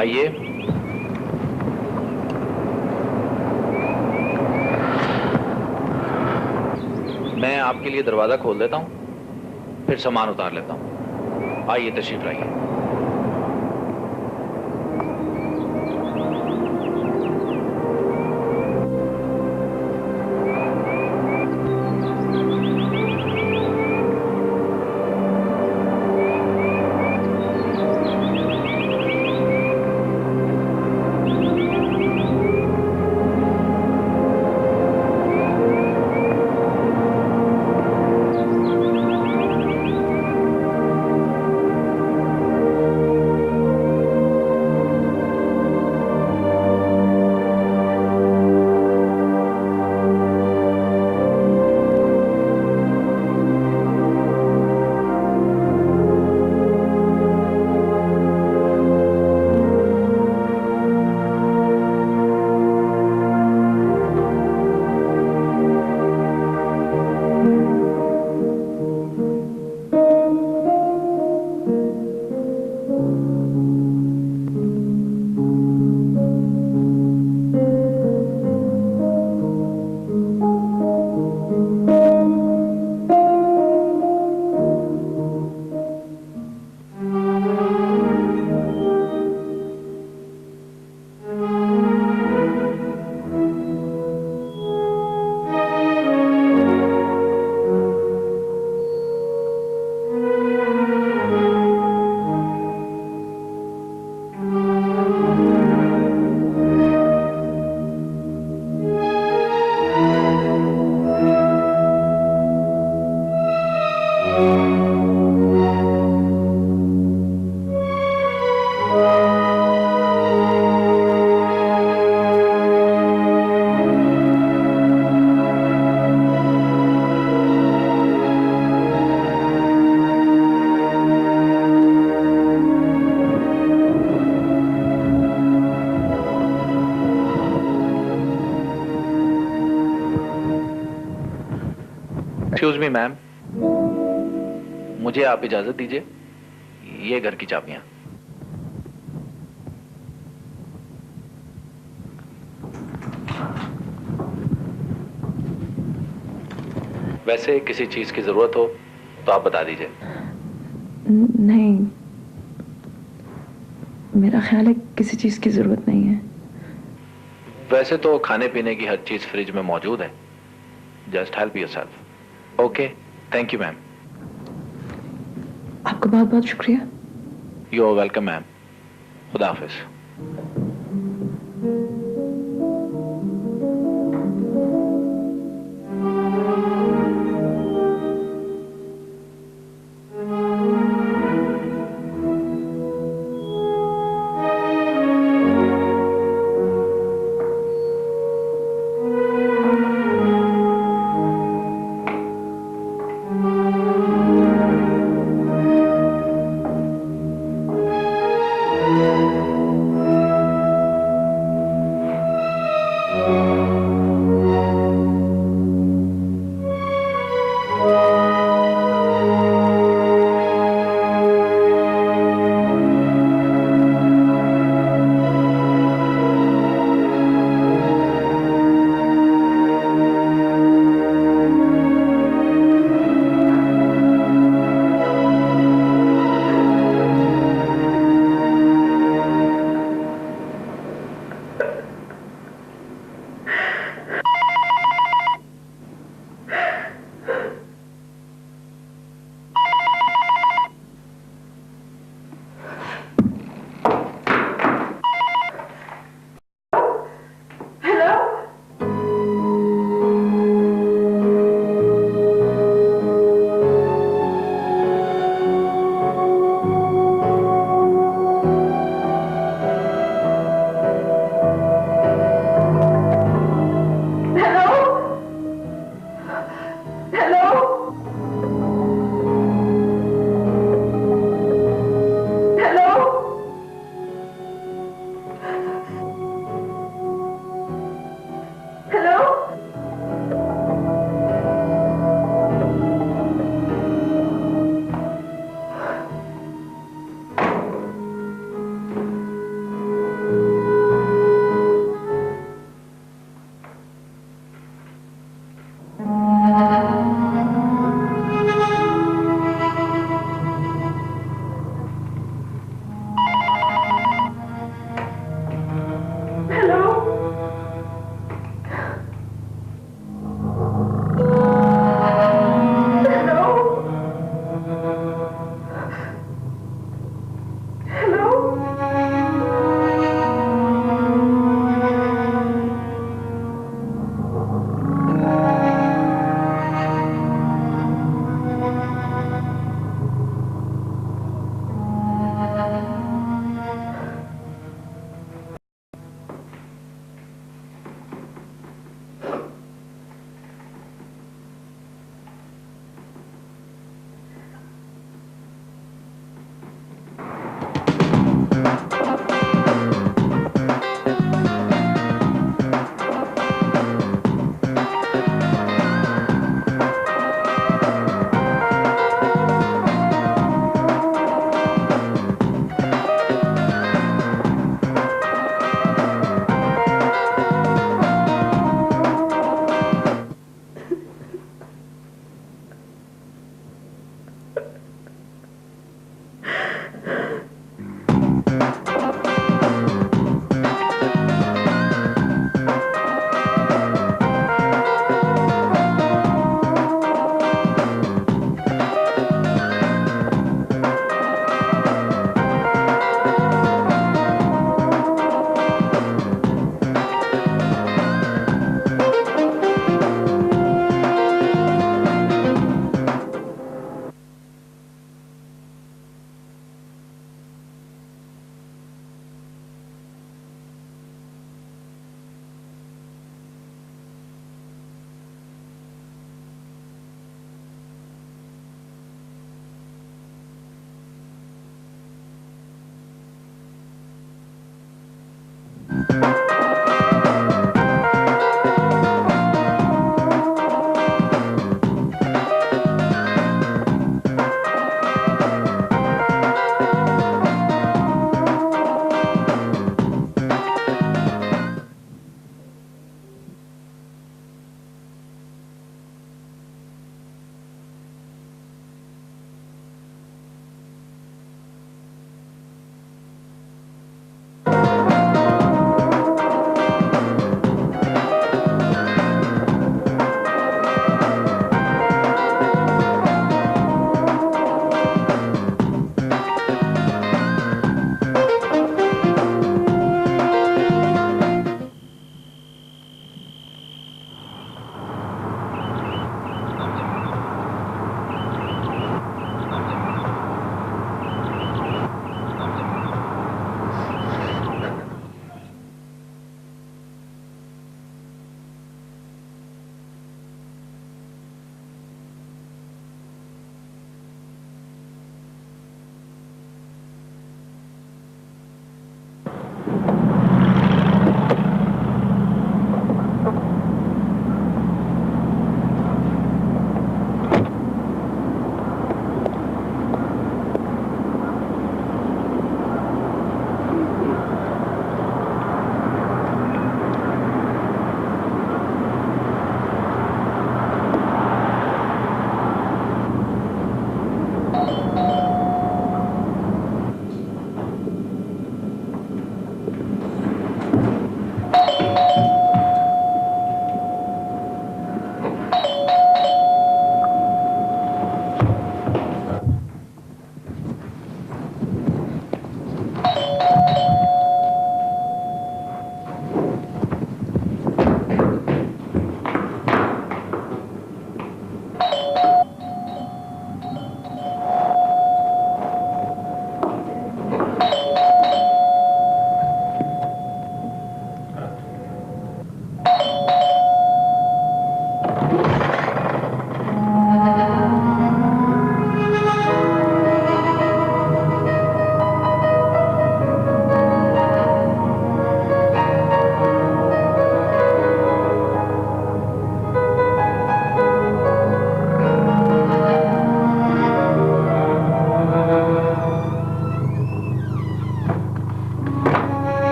आइए। मैं आपके लिए दरवाजा खोल देता हूं, फिर सामान उतार लेता हूं। आइए, तशरीफ लाइए। एक्सक्यूज मी मैम, मुझे आप इजाजत दीजिए। ये घर की चाबियां। वैसे किसी चीज की जरूरत हो तो आप बता दीजिए। नहीं, मेरा ख्याल है किसी चीज की जरूरत नहीं है। वैसे तो खाने पीने की हर चीज फ्रिज में मौजूद है। Just help yourself. Okay, thank you ma'am. आपका बहुत बहुत शुक्रिया। You are welcome ma'am. खुदा हाफिज।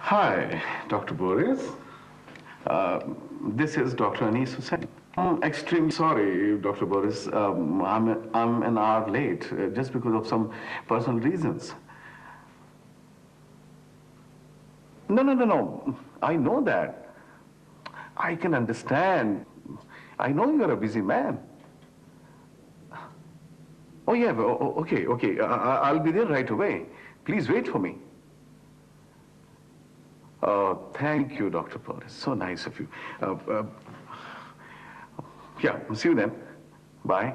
Hi, Dr. Boris. This is Dr. Anis Hussain. I'm extremely sorry, Dr. Boris. I'm an hour late just because of some personal reasons. No. I know that. I can understand. I know you're a busy man. Oh, yeah. Okay. I'll be there right away. Please wait for me. Oh, thank you, Dr. Boris. So nice of you. Yeah, see you then. Bye.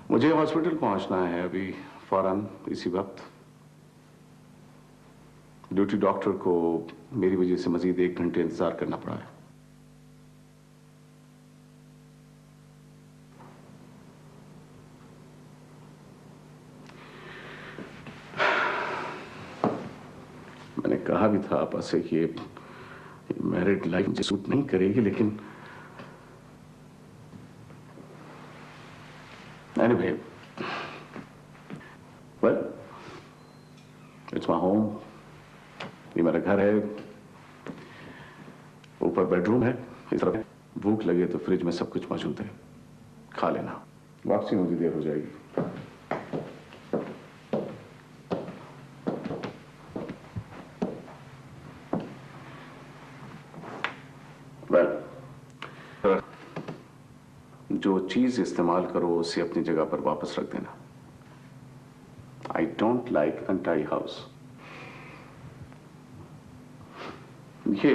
मुझे hospital पहुंचना है अभी फौरन इसी वक्त। Duty doctor को मेरी वजह से मजीद 1 घंटे इंतजार करना पड़ा है। मैंने कहा भी था आपस से कि मैरिड लाइफ मुझे सूट नहीं करेगी, लेकिन anyway, well, it's my home. ये मेरा घर है, ऊपर बेडरूम है, इस तरफ भूख लगे तो फ्रिज में सब कुछ मौजूद है, खा लेना। वापसी मुझे देर हो जाएगी। जो चीज इस्तेमाल करो उसे अपनी जगह पर वापस रख देना। I don't like untidy house. ये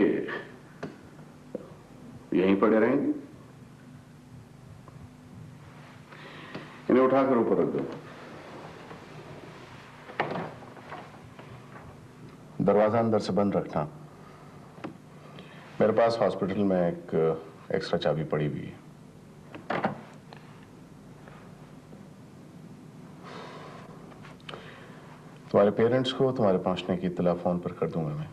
यहीं पड़े रहेंगे, इन्हें उठाकर ऊपर रख दो। दरवाजा अंदर से बंद रखना। मेरे पास हॉस्पिटल में एक एक्स्ट्रा चाबी पड़ी हुई है। तुम्हारे पेरेंट्स को तुम्हारे पहुंचने की इत्तला फोन पर कर दूंगा मैं।